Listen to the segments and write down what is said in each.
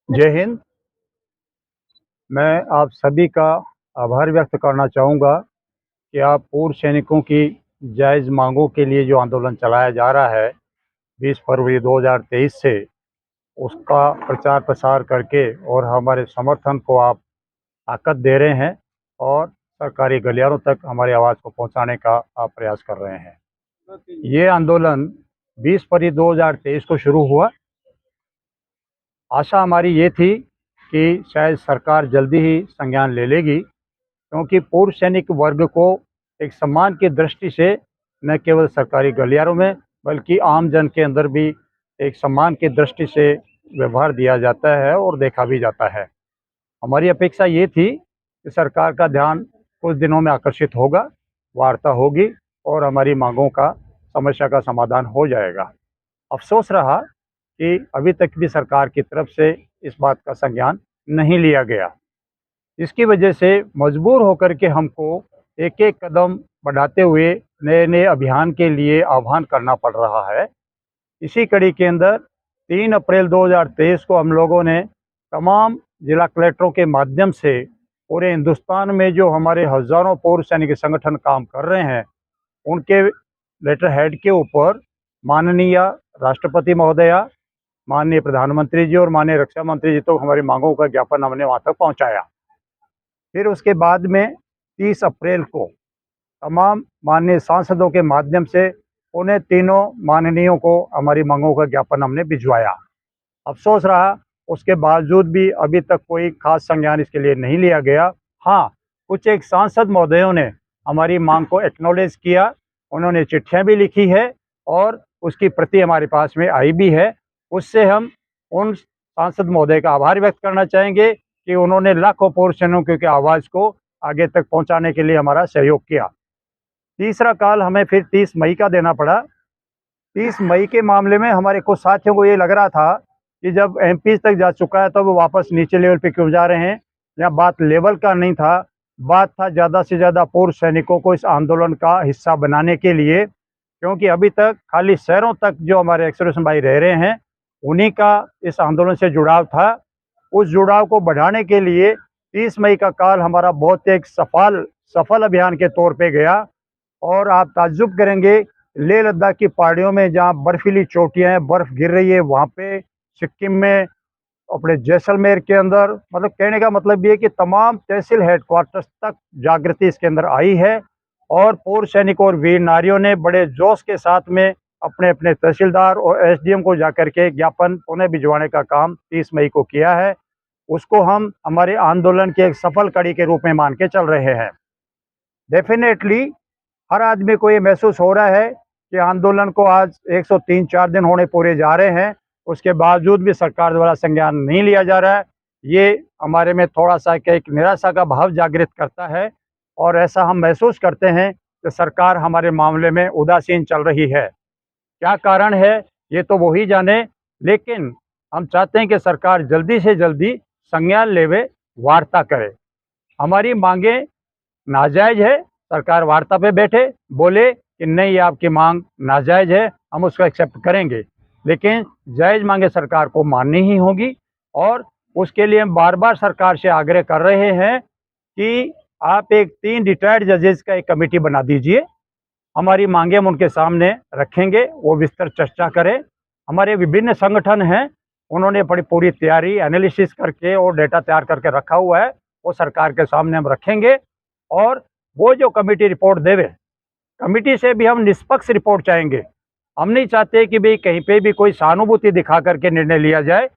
जय हिंद। मैं आप सभी का आभार व्यक्त करना चाहूँगा कि आप पूर्व सैनिकों की जायज़ मांगों के लिए जो आंदोलन चलाया जा रहा है 20 फरवरी 2023 से, उसका प्रचार प्रसार करके और हमारे समर्थन को आप ताकत दे रहे हैं और सरकारी गलियारों तक हमारी आवाज़ को पहुंचाने का आप प्रयास कर रहे हैं। ये आंदोलन 20 फरवरी 2023 को शुरू हुआ। आशा हमारी ये थी कि शायद सरकार जल्दी ही संज्ञान ले लेगी, क्योंकि पूर्व सैनिक वर्ग को एक सम्मान की दृष्टि से न केवल सरकारी गलियारों में बल्कि आम जन के अंदर भी एक सम्मान की दृष्टि से व्यवहार दिया जाता है और देखा भी जाता है। हमारी अपेक्षा ये थी कि सरकार का ध्यान कुछ दिनों में आकर्षित होगा, वार्ता होगी और हमारी मांगों का समस्या का समाधान हो जाएगा। अफसोस रहा कि अभी तक भी सरकार की तरफ से इस बात का संज्ञान नहीं लिया गया। इसकी वजह से मजबूर होकर के हमको एक एक कदम बढ़ाते हुए नए नए अभियान के लिए आह्वान करना पड़ रहा है। इसी कड़ी के अंदर 3 अप्रैल 2023 को हम लोगों ने तमाम जिला कलेक्टरों के माध्यम से पूरे हिंदुस्तान में जो हमारे हज़ारों पूर्व सैनिक संगठन काम कर रहे हैं, उनके लेटर हेड के ऊपर माननीय राष्ट्रपति महोदया, माननीय प्रधानमंत्री जी और माननीय रक्षा मंत्री जी तो हमारी मांगों का ज्ञापन हमने वहाँ तक पहुँचाया। फिर उसके बाद में 30 अप्रैल को तमाम माननीय सांसदों के माध्यम से उन्हें तीनों माननीयों को हमारी मांगों का ज्ञापन हमने भिजवाया। अफसोस रहा, उसके बावजूद भी अभी तक कोई खास संज्ञान इसके लिए नहीं लिया गया। हाँ, कुछ एक सांसद महोदयों ने हमारी मांग को एक्नॉलेज किया, उन्होंने चिट्ठियाँ भी लिखी है और उसकी प्रति हमारे पास में आई भी है। उससे हम उन सांसद महोदय का आभार व्यक्त करना चाहेंगे कि उन्होंने लाखों पूर्व सैनिकों की आवाज़ को आगे तक पहुंचाने के लिए हमारा सहयोग किया। तीसरा कॉल हमें फिर 30 मई का देना पड़ा। 30 मई के मामले में हमारे कुछ साथियों को ये लग रहा था कि जब एमपी तक जा चुका है तो वो वापस नीचे लेवल पे क्यों जा रहे हैं। यहाँ बात लेवल का नहीं था, बात था ज़्यादा से ज़्यादा पूर्व सैनिकों को इस आंदोलन का हिस्सा बनाने के लिए, क्योंकि अभी तक खाली शहरों तक जो हमारे एक्सप्रेशन भाई रह रहे हैं उन्हीं का इस आंदोलन से जुड़ाव था। उस जुड़ाव को बढ़ाने के लिए 30 मई का काल हमारा बहुत एक सफल अभियान के तौर पे गया। और आप ताज्जुब करेंगे, लेह लद्दाख की पहाड़ियों में जहाँ बर्फीली चोटियाँ हैं, बर्फ़ गिर रही है, वहाँ पे सिक्किम में, अपने जैसलमेर के अंदर, मतलब कहने का मतलब ये है कि तमाम तहसील हेडक्वार्टर्स तक जागृति इसके अंदर आई है। और पूर्व सैनिकों और वीर नारियों ने बड़े जोश के साथ में अपने अपने तहसीलदार और एसडीएम को जाकर के ज्ञापन उन्हें भिजवाने का काम 30 मई को किया है। उसको हम हमारे आंदोलन के एक सफल कड़ी के रूप में मान के चल रहे हैं। डेफिनेटली हर आदमी को ये महसूस हो रहा है कि आंदोलन को आज 103-4 दिन होने पूरे जा रहे हैं, उसके बावजूद भी सरकार द्वारा संज्ञान नहीं लिया जा रहा है। ये हमारे में थोड़ा सा एक निराशा का भाव जागृत करता है और ऐसा हम महसूस करते हैं कि सरकार हमारे मामले में उदासीन चल रही है। क्या कारण है ये तो वो ही जाने, लेकिन हम चाहते हैं कि सरकार जल्दी से जल्दी संज्ञान लेवे, वार्ता करे। हमारी मांगे नाजायज़ है, सरकार वार्ता पे बैठे, बोले कि नहीं ये आपकी मांग नाजायज़ है, हम उसको एक्सेप्ट करेंगे, लेकिन जायज़ मांगे सरकार को माननी ही होगी। और उसके लिए हम बार बार सरकार से आग्रह कर रहे हैं कि आप एक 3 रिटायर्ड जजेस का एक कमेटी बना दीजिए। हमारी मांगे हम उनके सामने रखेंगे, वो विस्तृत चर्चा करें। हमारे विभिन्न संगठन हैं, उन्होंने बड़ी पूरी तैयारी एनालिसिस करके और डेटा तैयार करके रखा हुआ है, वो सरकार के सामने हम रखेंगे। और वो जो कमेटी रिपोर्ट देवे, कमेटी से भी हम निष्पक्ष रिपोर्ट चाहेंगे। हम नहीं चाहते कि भाई कहीं पे भी कोई सहानुभूति दिखा करके निर्णय लिया जाए।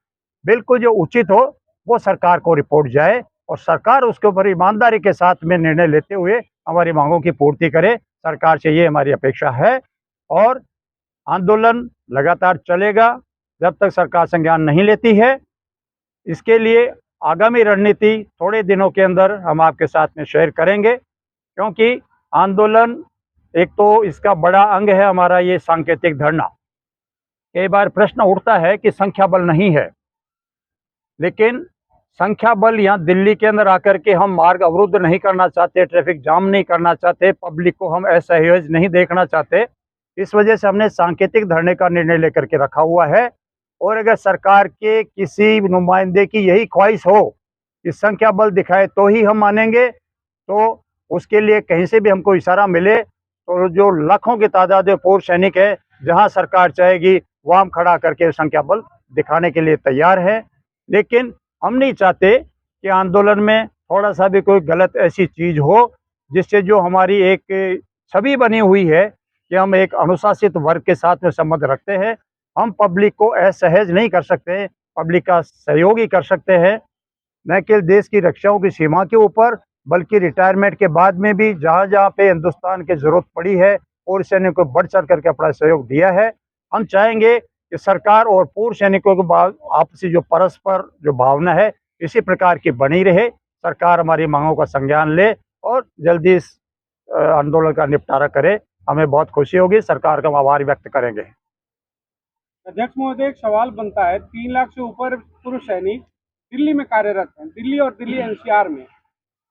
बिल्कुल जो उचित हो वो सरकार को रिपोर्ट जाए और सरकार उसके ऊपर ईमानदारी के साथ में निर्णय लेते हुए हमारी मांगों की पूर्ति करे। सरकार से ये हमारी अपेक्षा है और आंदोलन लगातार चलेगा जब तक सरकार संज्ञान नहीं लेती है। इसके लिए आगामी रणनीति थोड़े दिनों के अंदर हम आपके साथ में शेयर करेंगे, क्योंकि आंदोलन एक तो इसका बड़ा अंग है हमारा ये सांकेतिक धरना। कई बार प्रश्न उठता है कि संख्या बल नहीं है, लेकिन संख्या बल यहाँ दिल्ली के अंदर आकर के हम मार्ग अवरुद्ध नहीं करना चाहते, ट्रैफिक जाम नहीं करना चाहते, पब्लिक को हम असहज नहीं देखना चाहते। इस वजह से हमने सांकेतिक धरने का निर्णय लेकर के रखा हुआ है। और अगर सरकार के किसी नुमाइंदे की यही ख्वाहिश हो कि संख्या बल दिखाए तो ही हम मानेंगे, तो उसके लिए कहीं से भी हमको इशारा मिले तो जो लाखों की तादाद में पूर्व सैनिक है, जहां सरकार चाहेगी वहां हम खड़ा करके संख्या बल दिखाने के लिए तैयार है। लेकिन हम नहीं चाहते कि आंदोलन में थोड़ा सा भी कोई गलत ऐसी चीज हो जिससे जो हमारी एक छवि बनी हुई है कि हम एक अनुशासित वर्ग के साथ में संबंध रखते हैं। हम पब्लिक को असहज नहीं कर सकते, पब्लिक का सहयोग ही कर सकते हैं, न केवल देश की रक्षाओं की सीमा के ऊपर बल्कि रिटायरमेंट के बाद में भी जहाँ जहाँ पे हिंदुस्तान की जरूरत पड़ी है पूर्व सैनिकों को बढ़ चढ़ करके अपना सहयोग दिया है। हम चाहेंगे कि सरकार और पूर्व सैनिकों के आपसी जो परस्पर जो भावना है इसी प्रकार की बनी रहे, सरकार हमारी मांगों का संज्ञान ले और जल्दी इस आंदोलन का निपटारा करे। हमें बहुत खुशी होगी, सरकार का हम आभार व्यक्त करेंगे। अध्यक्ष महोदय, एक सवाल बनता है, 3 लाख से ऊपर पूर्व सैनिक दिल्ली में कार्यरत हैं, दिल्ली और दिल्ली एनसीआर में।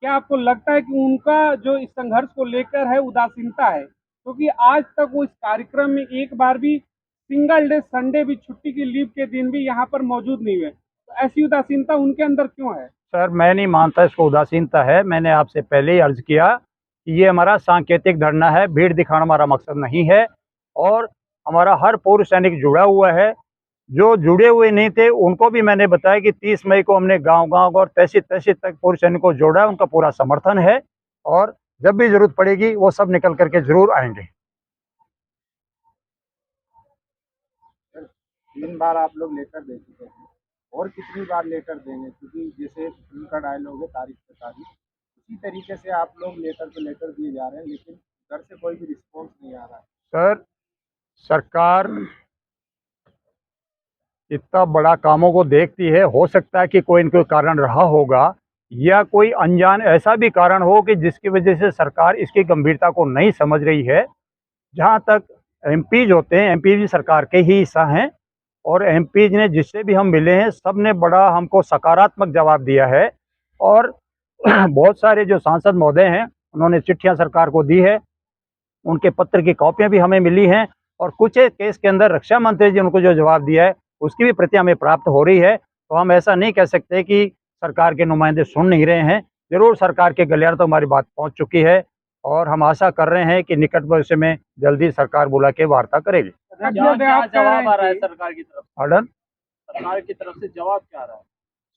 क्या आपको लगता है कि उनका जो इस संघर्ष को लेकर है उदासीनता है? क्योंकि आज तक वो इस कार्यक्रम में एक बार भी सिंगल डे संडे भी छुट्टी की लीव के दिन भी यहाँ पर मौजूद नहीं हुए, तो ऐसी उदासीनता उनके अंदर क्यों है? सर, मैं नहीं मानता इसको उदासीनता है। मैंने आपसे पहले ही अर्ज किया कि ये हमारा सांकेतिक धरना है, भीड़ दिखाना हमारा मकसद नहीं है और हमारा हर पूर्व सैनिक जुड़ा हुआ है। जो जुड़े हुए नहीं थे उनको भी मैंने बताया कि 30 मई को हमने गांव-गांव और तहसील-तहसील तक पूर्व सैनिकों को जोड़ा है, उनका पूरा समर्थन है और जब भी जरूरत पड़ेगी वो सब निकल करके जरूर आएंगे। 3 बार आप लोग लेटर दे चुके हैं और कितनी बार लेटर देंगे? क्योंकि जैसे फिल्म का डायलॉग है तारीख पे तारीख, उसी तरीके से आप लोग लेटर पे लेटर दिए जा रहे हैं, लेकिन उधर से कोई भी रिस्पॉन्स नहीं आ रहा है। सर, सरकार इतना बड़ा कामों को देखती है, हो सकता है कि कोई न कोई कारण रहा होगा या कोई अनजान ऐसा भी कारण हो कि जिसकी वजह से सरकार इसकी गंभीरता को नहीं समझ रही है। जहाँ तक एमपीज होते हैं, एमपी भी सरकार के ही हिस्सा हैं और एमपीज ने जिससे भी हम मिले हैं सब ने बड़ा हमको सकारात्मक जवाब दिया है और बहुत सारे जो सांसद महोदय हैं उन्होंने चिट्ठियां सरकार को दी है, उनके पत्र की कॉपियां भी हमें मिली हैं और कुछ एक केस के अंदर रक्षा मंत्री जी उनको जो जवाब दिया है उसकी भी प्रति हमें प्राप्त हो रही है। तो हम ऐसा नहीं कह सकते कि सरकार के नुमाइंदे सुन नहीं रहे हैं, जरूर सरकार के गलियारे तो हमारी बात पहुंच चुकी है और हम आशा कर रहे हैं कि निकट भविष्य में जल्दी सरकार बुला के वार्ता करेगी। क्या जवाब आ रहा है सरकार की तरफ? ऑर्डर सरकार की तरफ से जवाब क्या आ रहा है?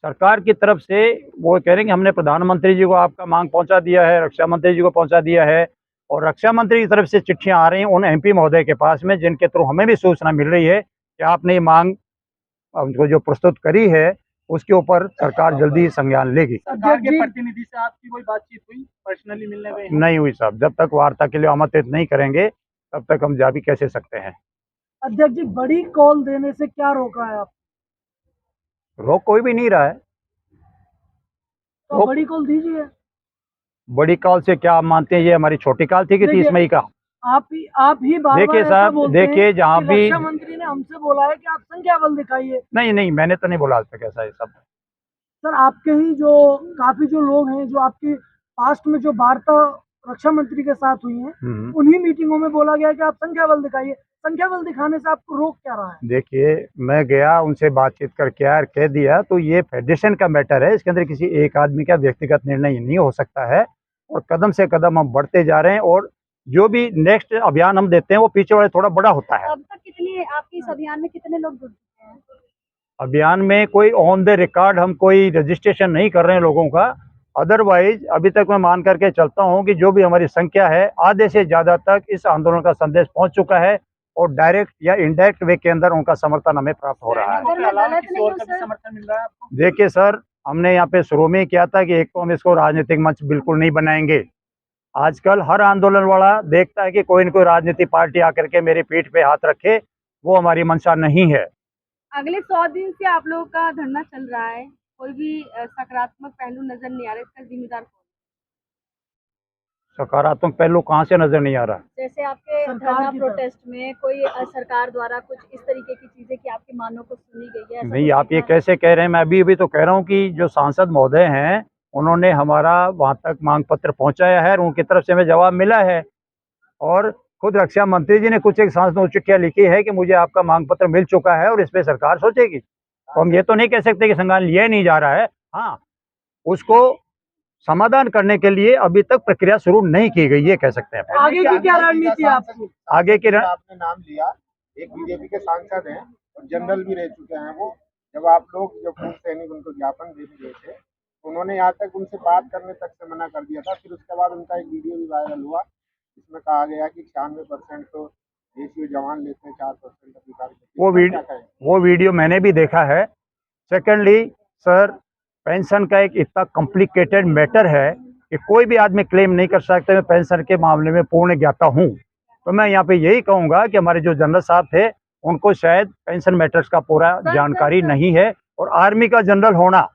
सरकार की तरफ से वो कह रहे हैं कि हमने प्रधानमंत्री जी को आपका मांग पहुंचा दिया है, रक्षा मंत्री जी को पहुंचा दिया है और रक्षा मंत्री की तरफ से चिट्ठियां आ रही हैं उन एमपी महोदय के पास में जिनके थ्रू हमें भी सूचना मिल रही है कि आपने ये मांग उनको जो प्रस्तुत करी है उसके ऊपर सरकार जल्दी ही संज्ञान लेगी। सरकार के प्रतिनिधि से आपकी कोई बातचीत हुई, पर्सनली मिलने गए? नहीं हुई साहब, जब तक वार्ता के लिए आमंत्रित नहीं करेंगे तब तक हम जा भी कैसे सकते हैं। अध्यक्ष जी, बड़ी कॉल देने से क्या रोका है आप? रोक कोई भी नहीं रहा है, तो बड़ी कॉल दीजिए। बड़ी कॉल से क्या आप मानते हैं ये हमारी छोटी कॉल थी कि 30 मई का? आप ही बार देखिए साहब, देखिए जहाँ भी रक्षा मंत्री ने हमसे बोला है कि आप संख्या बल दिखाइए। नहीं मैंने तो नहीं बोला आज तक ऐसा है सब। सर, आपके ही जो काफी जो लोग हैं जो आपकी पास्ट में जो वार्ता रक्षा मंत्री के साथ हुई है उन्हीं मीटिंगों में बोला गया कि आप संख्या बल दिखाइए। संख्या बल दिखाने से आपको रोक क्या रहा है? देखिए, मैं गया उनसे बातचीत करके आया, कह दिया तो ये फेडरेशन का मैटर है, इसके अंदर किसी एक आदमी का व्यक्तिगत निर्णय नहीं हो सकता है और कदम से कदम हम बढ़ते जा रहे हैं और जो भी नेक्स्ट अभियान हम देते हैं वो पीछे वाले थोड़ा बड़ा होता है। अब तक कितनी आपकी इस अभियान में कितने लोग जुड़ चुके हैं? अभियान में कोई ऑन द रिकॉर्ड हम कोई रजिस्ट्रेशन नहीं कर रहे हैं लोगों का, अदरवाइज अभी तक मैं मान करके चलता हूं कि जो भी हमारी संख्या है आधे से ज़्यादा तक इस आंदोलन का संदेश पहुंच चुका है और डायरेक्ट या इनडायरेक्ट वे के अंदर उनका समर्थन हमें प्राप्त हो रहा है। समर्थन मिल रहा है आपको? देखिए सर, हमने यहाँ पे शुरू में किया था कि एक तो हम इसको राजनीतिक मंच बिल्कुल नहीं बनाएंगे। आजकल हर आंदोलन वाला देखता है कि कोई न कोई राजनीतिक पार्टी आकर के मेरी पीठ पे हाथ रखे, वो हमारी मंशा नहीं है। अगले 100 दिन से आप लोगों का धरना चल रहा है, कोई भी सकारात्मक पहलू नजर नहीं आ रहा, इसका जिम्मेदार कौन? सकारात्मक पहलू कहाँ से नजर नहीं आ रहा? जैसे आपके धरना प्रोटेस्ट में कोई सरकार द्वारा कुछ इस तरीके की चीजें कि आपकी मांगों को सुनी गई है? नहीं, आप ये कैसे कह रहे हैं? मैं अभी तो कह रहा हूँ कि जो सांसद महोदय हैं उन्होंने हमारा वहाँ तक मांग पत्र पहुँचाया है और उनकी तरफ से हमें जवाब मिला है और खुद रक्षा मंत्री जी ने कुछ एक सांसदों को चिट्ठियां लिखी है कि मुझे आपका मांग पत्र मिल चुका है और इस पे सरकार सोचेगी। तो हम ये तो नहीं कह सकते कि संज्ञान लिया ही नहीं जा रहा है। हाँ, उसको समाधान करने के लिए अभी तक प्रक्रिया शुरू नहीं की गई, ये कह सकते हैं। आगे की क्या रणनीति है आपकी? आगे की आपने नाम लिया, एक बीजेपी के सांसद हैं और जनरल भी रह चुके हैं वो। जब आप लोग जो पूर्व सैनिक उनको ज्ञापन देने गए थे, उन्होंने यहाँ तक उनसे बात करने तक से मना कर दिया था। फिर उसके बाद उनका एक वीडियो भी वायरल हुआ जिसमें कहा गया कि 96% तो देशी जवान लेते हैं, 4% अधिकारी। वो वीडियो मैंने भी देखा है। सेकेंडली सर, पेंशन का एक इतना कॉम्प्लिकेटेड मैटर है कि कोई भी आदमी क्लेम नहीं कर सकता मैं पेंशन के मामले में पूर्ण ज्ञाता हूँ। तो मैं यहाँ पे यही कहूँगा कि हमारे जो जनरल साहब थे उनको शायद पेंशन मैटर्स का पूरा जानकारी नहीं है। और आर्मी का जनरल होना,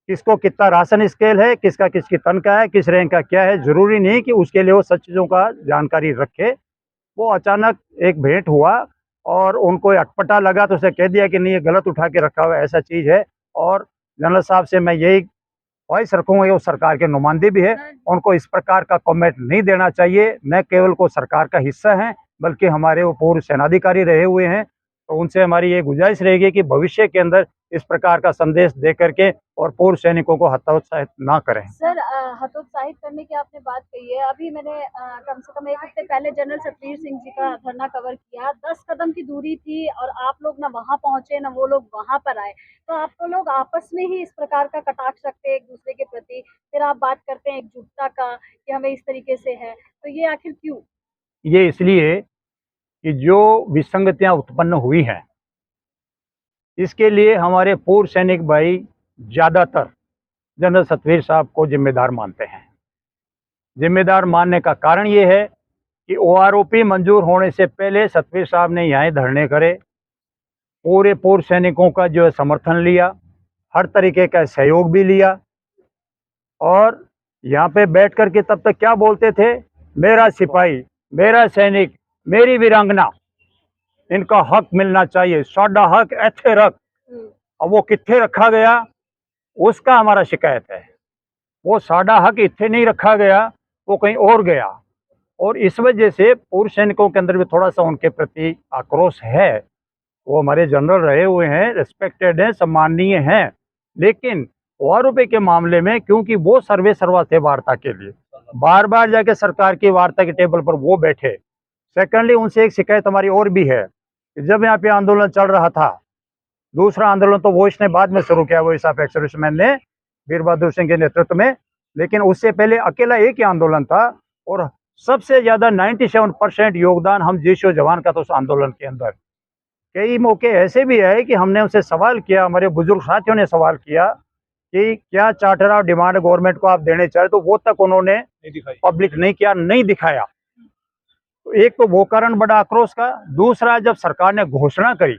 किसको कितना राशन स्केल है, किसका किसकी तनख्वाह है, किस रैंक का क्या है, जरूरी नहीं कि उसके लिए वो सब चीज़ों का जानकारी रखे। वो अचानक एक भेंट हुआ और उनको अटपटा लगा तो उसे कह दिया कि नहीं ये गलत उठा के रखा हुआ है, ऐसा चीज़ है। और जनरल साहब से मैं यही ख्वाहिश रखूँगा, वो सरकार के नुमाइंदे भी है, उनको इस प्रकार का कमेंट नहीं देना चाहिए। न केवल को सरकार का हिस्सा है बल्कि हमारे वो पूर्व सेनाधिकारी रहे हुए हैं। तो उनसे हमारी ये गुजारिश रहेगी कि भविष्य के अंदर इस प्रकार का संदेश दे करके और पूर्व सैनिकों को हतोत्साहित ना करें। सर, हतोत्साहित करने की आपने बात कही है। अभी मैंने कम से कम एक हफ्ते पहले जनरल सतवीर सिंह जी का धरना कवर किया। 10 कदम की दूरी थी और आप लोग ना वहां पहुंचे ना वो लोग वहां पर आए। तो आप तो लोग आपस में ही इस प्रकार का कटाक्ष रखते हैं एक दूसरे के प्रति, फिर आप बात करते हैं एकजुटता का कि हमें इस तरीके से है, तो ये आखिर क्यों? ये इसलिए कि जो विसंगतियां उत्पन्न हुई हैं, इसके लिए हमारे पूर्व सैनिक भाई ज़्यादातर जनरल सतवीर साहब को जिम्मेदार मानते हैं। जिम्मेदार मानने का कारण ये है कि OROP मंजूर होने से पहले सतवीर साहब ने यहाँ धरने करे, पूरे पूर्व सैनिकों का जो है समर्थन लिया, हर तरीके का सहयोग भी लिया। और यहाँ पे बैठ कर के तब तक क्या बोलते थे, मेरा सिपाही, मेरा सैनिक, मेरी वीरांगना, इनका हक मिलना चाहिए, साडा हक ऐथे रख। अब वो कित्थे रखा गया उसका हमारा शिकायत है। वो साडा हक इत्थे नहीं रखा गया, वो कहीं और गया। और इस वजह से पूर्व सैनिकों के अंदर भी थोड़ा सा उनके प्रति आक्रोश है। वो हमारे जनरल रहे हुए हैं, रिस्पेक्टेड हैं, सम्माननीय हैं, लेकिन OROP के मामले में क्योंकि वो सर्वे सर्वा थे वार्ता के लिए, बार बार जाके सरकार की वार्ता के टेबल पर वो बैठे। सेकेंडली उनसे एक शिकायत हमारी और भी है कि जब यहाँ पे आंदोलन चल रहा था, दूसरा आंदोलन तो वो इसने बाद में शुरू किया, वो इस ऑफ एक्स-सर्विसमैन ने वीर बहादुर सिंह के नेतृत्व में, लेकिन उससे पहले अकेला एक ही आंदोलन था। और सबसे ज़्यादा 97% योगदान हम JSO जवान का था उस आंदोलन के अंदर। कई मौके ऐसे भी है कि हमने उनसे सवाल किया, हमारे बुजुर्ग साथियों ने सवाल किया कि क्या चार्टर ऑफ डिमांड गवर्नमेंट को आप देने चाहे, तो वो तक उन्होंने पब्लिक नहीं किया, नहीं दिखाया। तो एक तो वो कारण बड़ा आक्रोश का। दूसरा, जब सरकार ने घोषणा करी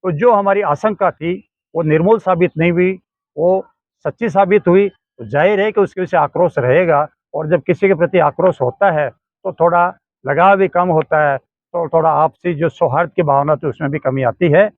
तो जो हमारी आशंका थी वो निर्मूल साबित नहीं हुई, वो सच्ची साबित हुई। तो जाहिर है कि उसकी वजह से आक्रोश रहेगा। और जब किसी के प्रति आक्रोश होता है तो थोड़ा लगाव भी कम होता है, तो थोड़ा आपसी जो सौहार्द की भावना थी उसमें भी कमी आती है।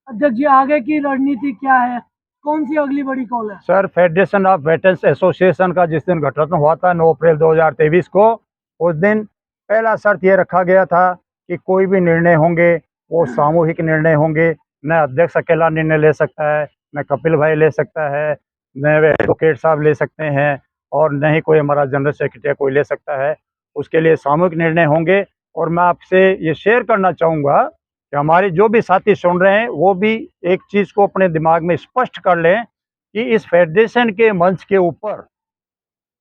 अध्यक्ष जी, आगे की रणनीति क्या है? कौन सी अगली बड़ी कॉल है? Sir, federation of veterans association का जिस दिन गठन हुआ था 9 अप्रैल 2023 को, उस दिन पहला शर्त ये रखा गया था कि कोई भी निर्णय होंगे वो सामूहिक निर्णय होंगे। न अध्यक्ष अकेला निर्णय ले सकता है, न कपिल भाई ले सकता है, न एडवोकेट साहब ले सकते हैं, और न ही कोई हमारा जनरल सेक्रेटरी कोई ले सकता है। उसके लिए सामूहिक निर्णय होंगे। और मैं आपसे ये शेयर करना चाहूँगा कि हमारे जो भी साथी सुन रहे हैं वो भी एक चीज़ को अपने दिमाग में स्पष्ट कर लें कि इस फेडरेशन के मंच के ऊपर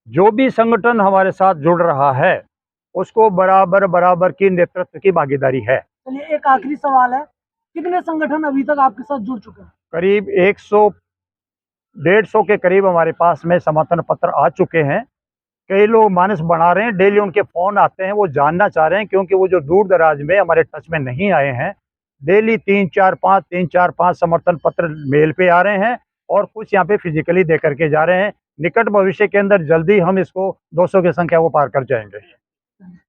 जो भी संगठन हमारे साथ जुड़ रहा है उसको बराबर बराबर की नेतृत्व की भागीदारी है। चलिए, एक आखिरी सवाल है, कितने संगठन अभी तक आपके साथ जुड़ चुके हैं? करीब 100-150 के करीब हमारे पास में समर्थन पत्र आ चुके हैं। कई लोग मानस बना रहे हैं, डेली उनके फ़ोन आते हैं, वो जानना चाह रहे हैं, क्योंकि वो जो दूर दराज में हमारे टच में नहीं आए हैं, डेली 3-4-5 समर्थन पत्र मेल पे आ रहे हैं और कुछ यहाँ पे फिजिकली दे करके जा रहे हैं। निकट भविष्य के अंदर जल्दी हम इसको 200 की संख्या वो पार कर जाएंगे।